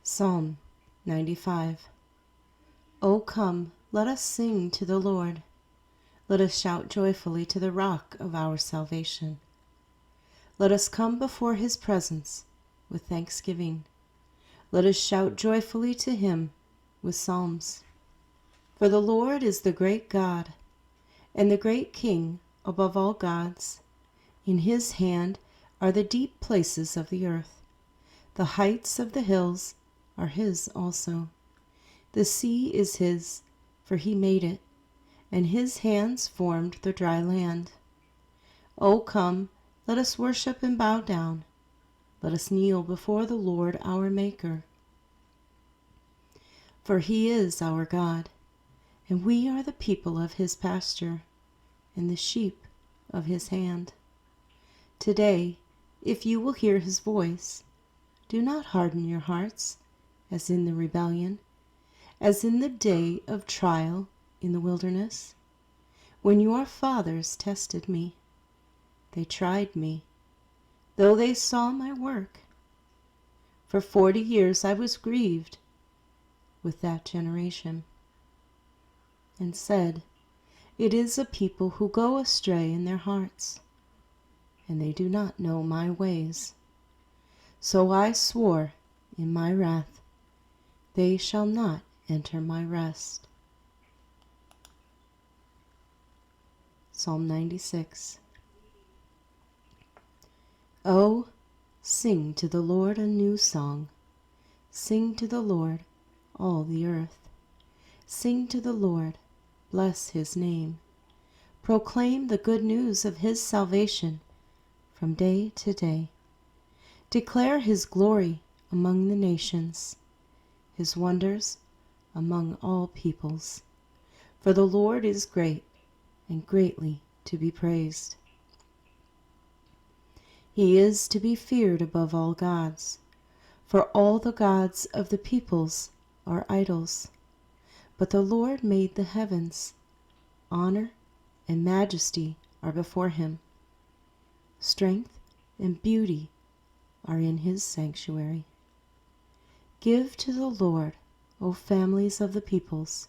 Psalm 95. O come, let us sing to the Lord. Let us shout joyfully to the rock of our salvation. Let us come before his presence with thanksgiving. Let us shout joyfully to him with psalms. For the Lord is the great God, and the great King above all gods. In his hand are the deep places of the earth. The heights of the hills are his also. The sea is his, for he made it, and his hands formed the dry land. O come, let us worship and bow down. Let us kneel before the Lord our Maker. For he is our God, and we are the people of his pasture, and the sheep of his hand. Today, if you will hear his voice, do not harden your hearts, as in the rebellion, as in the day of trial in the wilderness, when your fathers tested me. They tried me, though they saw my work. For 40 years I was grieved with that generation, and said, it is a people who go astray in their hearts, and they do not know my ways. So I swore in my wrath, they shall not enter my rest. Psalm 96. Oh, sing to the Lord a new song. Sing to the Lord, all the earth. Sing to the Lord, bless his name. Proclaim the good news of his salvation from day to day. Declare his glory among the nations, his wonders among all peoples. For the Lord is great and greatly to be praised. He is to be feared above all gods, for all the gods of the peoples are idols. But the Lord made the heavens. Honor and majesty are before him. Strength and beauty are in his sanctuary. Give to the Lord, O families of the peoples.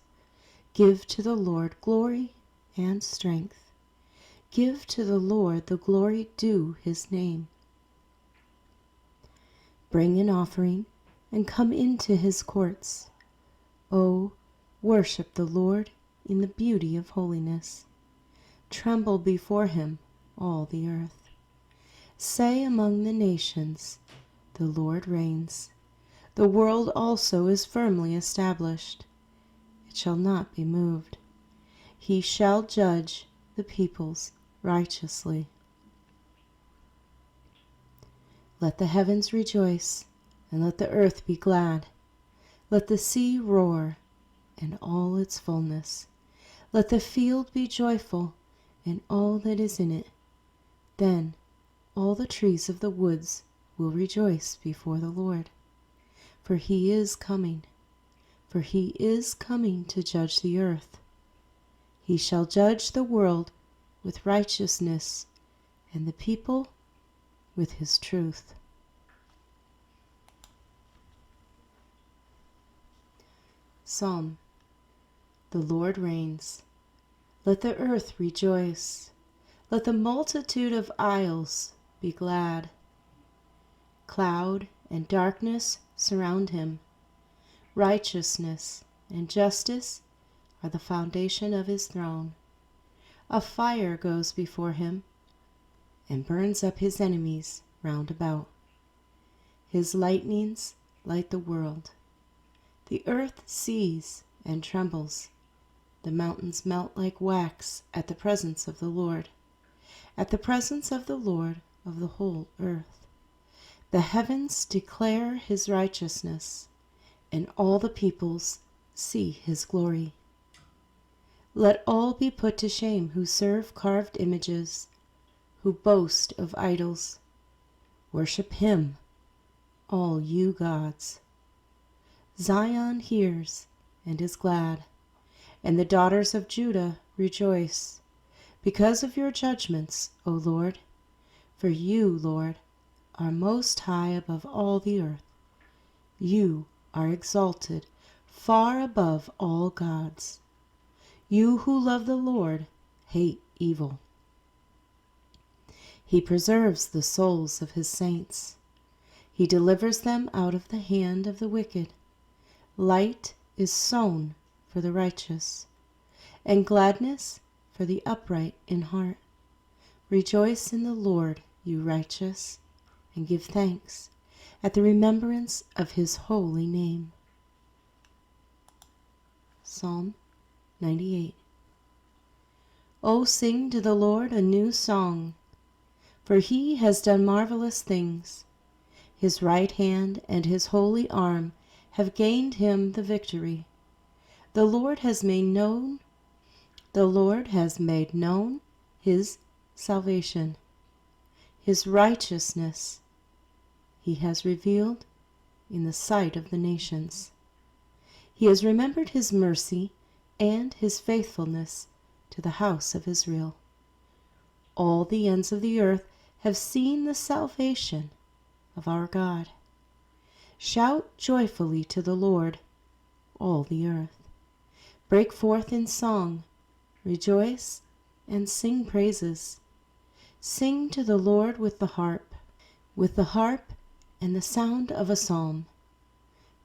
Give to the Lord glory and strength. Give to the Lord the glory due his name. Bring an offering and come into his courts. O, worship the Lord in the beauty of holiness. Tremble before him, all the earth. Say among the nations, the Lord reigns. The world also is firmly established. It shall not be moved. He shall judge the peoples righteously. Let the heavens rejoice, and let the earth be glad. Let the sea roar, and all its fullness. Let the field be joyful, and all that is in it. Then all the trees of the woods will rejoice before the Lord. For he is coming to judge the earth. He shall judge the world with righteousness, and the people with his truth. Psalm. The Lord reigns. Let the earth rejoice. Let the multitude of isles be glad. Cloud and darkness surround him. Righteousness and justice are the foundation of his throne. A fire goes before him and burns up his enemies round about. His lightnings light the world. The earth sees and trembles. The mountains melt like wax at the presence of the Lord, at the presence of the Lord of the whole earth. The heavens declare his righteousness, and all the peoples see his glory. Let all be put to shame who serve carved images, who boast of idols. Worship him, all you gods. Zion hears and is glad, and the daughters of Judah rejoice, because of your judgments, O Lord. For you, Lord, are most high above all the earth. You are exalted far above all gods. You who love the Lord hate evil. He preserves the souls of his saints. He delivers them out of the hand of the wicked. Light is sown for the righteous, and gladness for the upright in heart. Rejoice in the Lord, you righteous, and give thanks at the remembrance of his holy name. Psalm 98. O sing to the Lord a new song, for he has done marvelous things. His right hand and his holy arm have gained him the victory. The Lord has made known his salvation. His righteousness he has revealed in the sight of the nations. He has remembered his mercy and his faithfulness to the house of Israel. All the ends of the earth have seen the salvation of our God. Shout joyfully to the Lord, all the earth. Break forth in song, rejoice, and sing praises. Sing to the Lord with the harp and the sound of a psalm,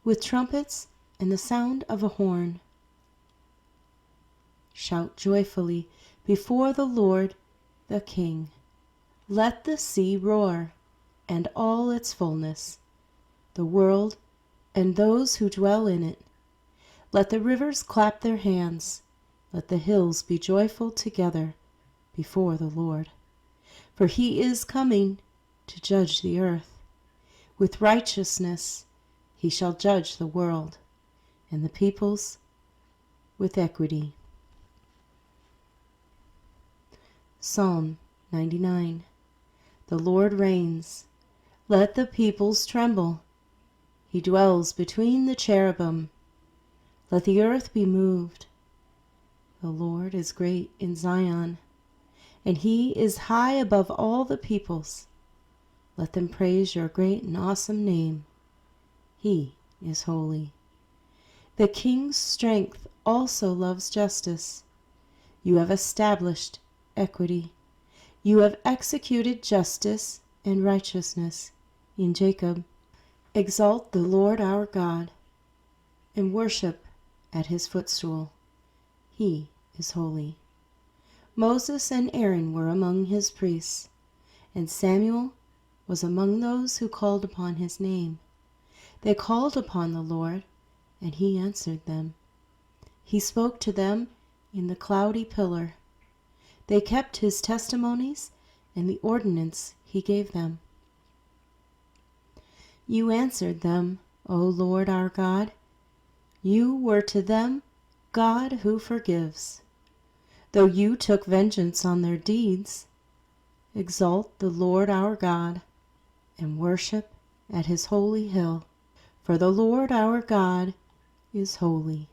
with trumpets and the sound of a horn. Shout joyfully before the Lord the King. Let the sea roar, and all its fullness, the world and those who dwell in it. Let the rivers clap their hands. Let the hills be joyful together before the Lord. For he is coming to judge the earth. With righteousness he shall judge the world, and the peoples with equity. Psalm 99. The Lord reigns. Let the peoples tremble. He dwells between the cherubim. Let the earth be moved. The Lord is great in Zion, and he is high above all the peoples. Let them praise your great and awesome name. He is holy. The king's strength also loves justice. You have established equity. You have executed justice and righteousness in Jacob. Exalt the Lord our God, and worship at his footstool. He is holy. Moses and Aaron were among his priests, and Samuel was among those who called upon his name. They called upon the Lord, and he answered them. He spoke to them in the cloudy pillar. They kept his testimonies and the ordinance he gave them. You answered them, O Lord our God. You were to them God who forgives. Though you took vengeance on their deeds, exalt the Lord our God, and worship at his holy hill. For the Lord our God is holy.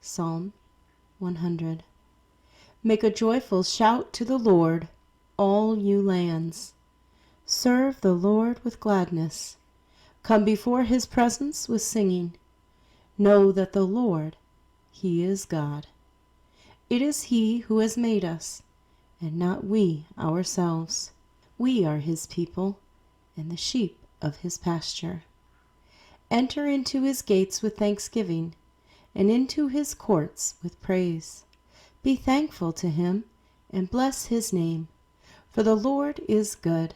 Psalm 100. Make a joyful shout to the Lord, all you lands. Serve the Lord with gladness. Come before his presence with singing. Know that the Lord, he is God. It is he who has made us, and not we ourselves. We are his people, and the sheep of his pasture. Enter into his gates with thanksgiving, and into his courts with praise. Be thankful to him, and bless his name. For the Lord is good.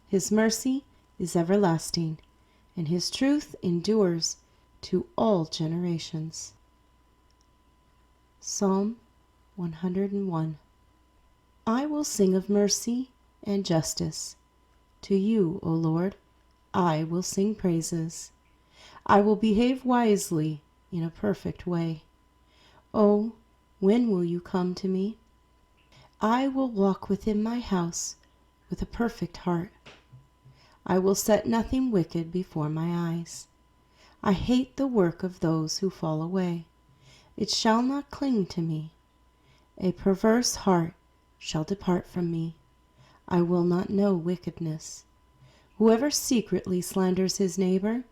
His mercy is everlasting, and his truth endures to all generations. Psalm 101. I will sing of mercy and justice. To you, O Lord, I will sing praises. I will behave wisely in a perfect way. Oh, when will you come to me? I will walk within my house with a perfect heart. I will set nothing wicked before my eyes. I hate the work of those who fall away. It shall not cling to me. A perverse heart shall depart from me. I will not know wickedness. Whoever secretly slanders his neighbor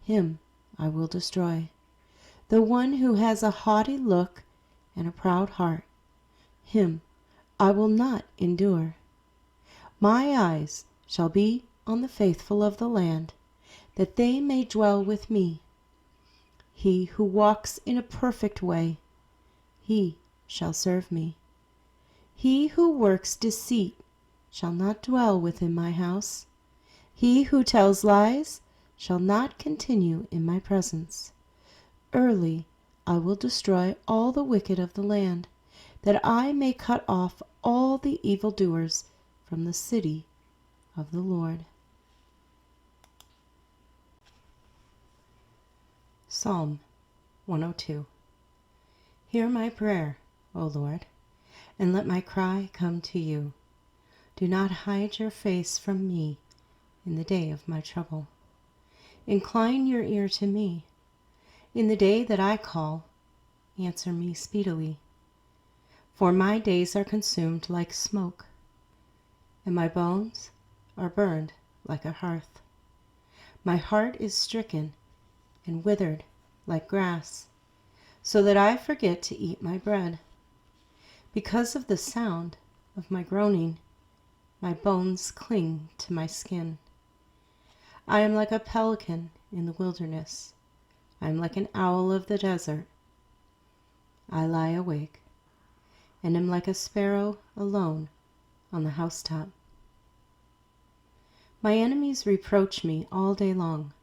him I will destroy. The one who has a haughty look and a proud heart, him I will not endure. My eyes shall be on the faithful of the land, that they may dwell with me. He who walks in a perfect way, he shall serve me. He who works deceit shall not dwell within my house. He who tells lies shall not continue in my presence. Early I will destroy all the wicked of the land, that I may cut off all the evildoers from the city of the Lord. Psalm 102. Hear my prayer, O Lord, and let my cry come to you. Do not hide your face from me in the day of my trouble. Incline your ear to me. In the day that I call, answer me speedily. For my days are consumed like smoke, and my bones are burned like a hearth. My heart is stricken and withered like grass, so that I forget to eat my bread. Because of the sound of my groaning, my bones cling to my skin. I am like a pelican in the wilderness. I am like an owl of the desert. I lie awake, and am like a sparrow alone on the housetop. My enemies reproach me all day long.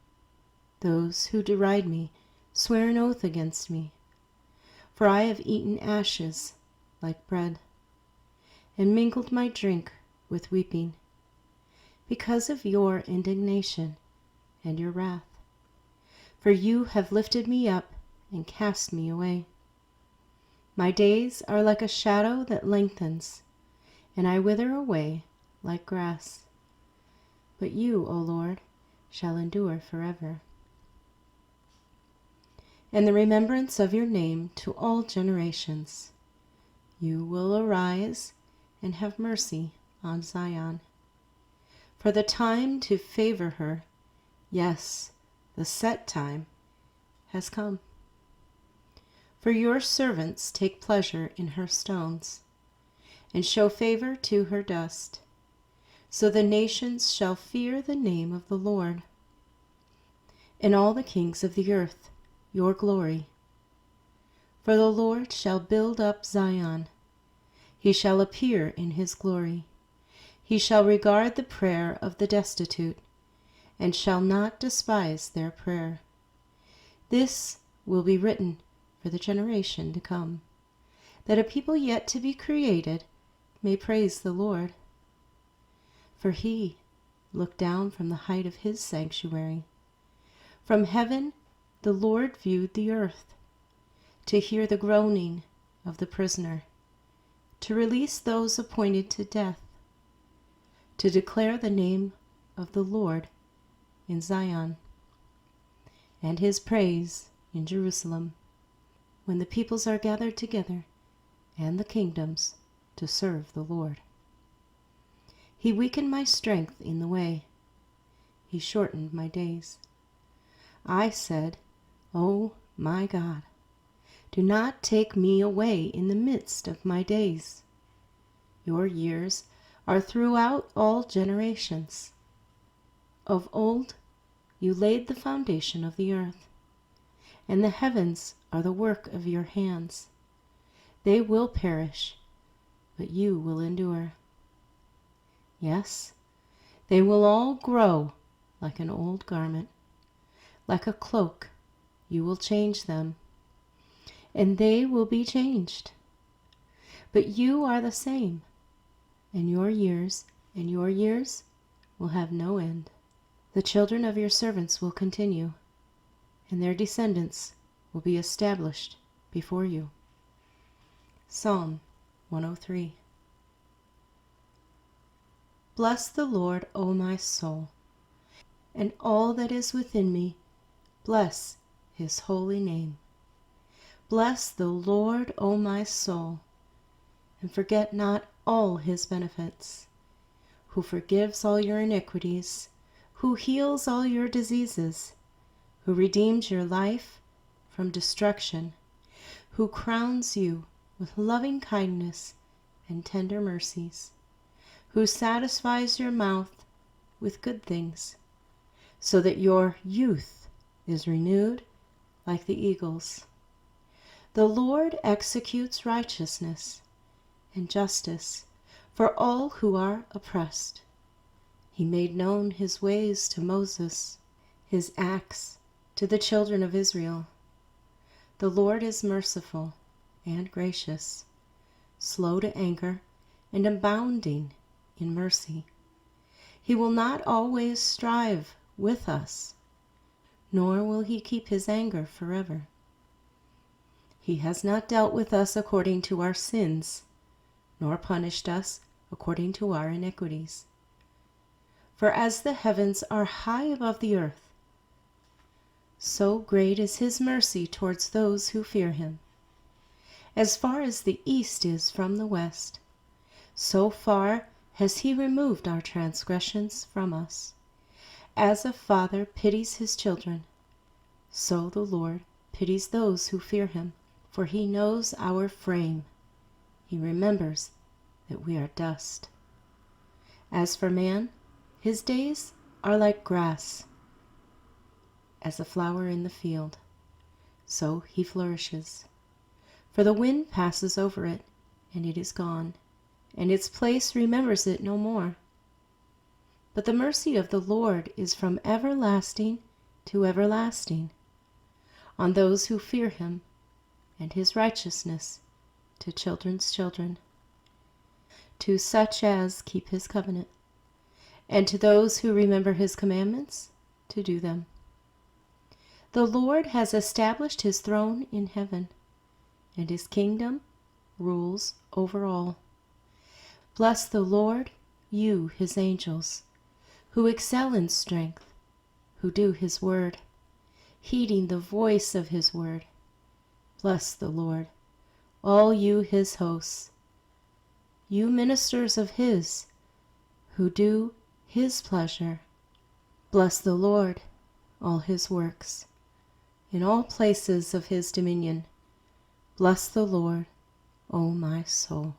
Those who deride me swear an oath against me. For I have eaten ashes like bread, and mingled my drink with weeping, because of your indignation and your wrath. For you have lifted me up and cast me away. My days are like a shadow that lengthens, and I wither away like grass. But you, O Lord, shall endure forever, and the remembrance of your name to all generations. You will arise and have mercy on Zion. For the time to favor her, yes, the set time, has come. For your servants take pleasure in her stones, and show favor to her dust. So the nations shall fear the name of the Lord, and all the kings of the earth your glory. For the Lord shall build up Zion. He shall appear in his glory. He shall regard the prayer of the destitute, and shall not despise their prayer. This will be written for the generation to come, that a people yet to be created may praise the Lord. For he looked down from the height of his sanctuary. From heaven the Lord viewed the earth, to hear the groaning of the prisoner, to release those appointed to death, to declare the name of the Lord in Zion, and his praise in Jerusalem, when the peoples are gathered together, and the kingdoms to serve the Lord. He weakened my strength in the way. He shortened my days. I said, O my God, do not take me away in the midst of my days. Your years are throughout all generations. Of old you laid the foundation of the earth, and the heavens are the work of your hands. They will perish, but you will endure. Yes, they will all grow like an old garment. Like a cloak you will change them, and they will be changed. But you are the same, and your years will have no end. The children of your servants will continue, and their descendants will be established before you. Psalm 103. Bless the Lord, O my soul, and all that is within me, bless his holy name. Bless the Lord, O my soul, and forget not all his benefits, who forgives all your iniquities, who heals all your diseases, who redeems your life from destruction, who crowns you with loving kindness and tender mercies, who satisfies your mouth with good things, so that your youth is renewed like the eagles. The Lord executes righteousness and justice for all who are oppressed. He made known his ways to Moses, his acts to the children of Israel. The Lord is merciful and gracious, slow to anger, and abounding in mercy. He will not always strive with us, nor will he keep his anger forever. He has not dealt with us according to our sins, nor punished us according to our iniquities. For as the heavens are high above the earth, so great is his mercy towards those who fear him. As far as the east is from the west, so far has he removed our transgressions from us. As a father pities his children, so the Lord pities those who fear him. For he knows our frame. He remembers that we are dust. As for man, his days are like grass, as a flower in the field. So he flourishes. For the wind passes over it, and it is gone, and its place remembers it no more. But the mercy of the Lord is from everlasting to everlasting on those who fear him, and his righteousness to children's children, to such as keep his covenant, and to those who remember his commandments to do them. The Lord has established his throne in heaven, and his kingdom rules over all. Bless the Lord, you his angels, who excel in strength, who do his word, heeding the voice of his word. Bless the Lord, all you his hosts, you ministers of his, who do his pleasure. Bless the Lord, all his works, in all places of his dominion. Bless the Lord, O my soul.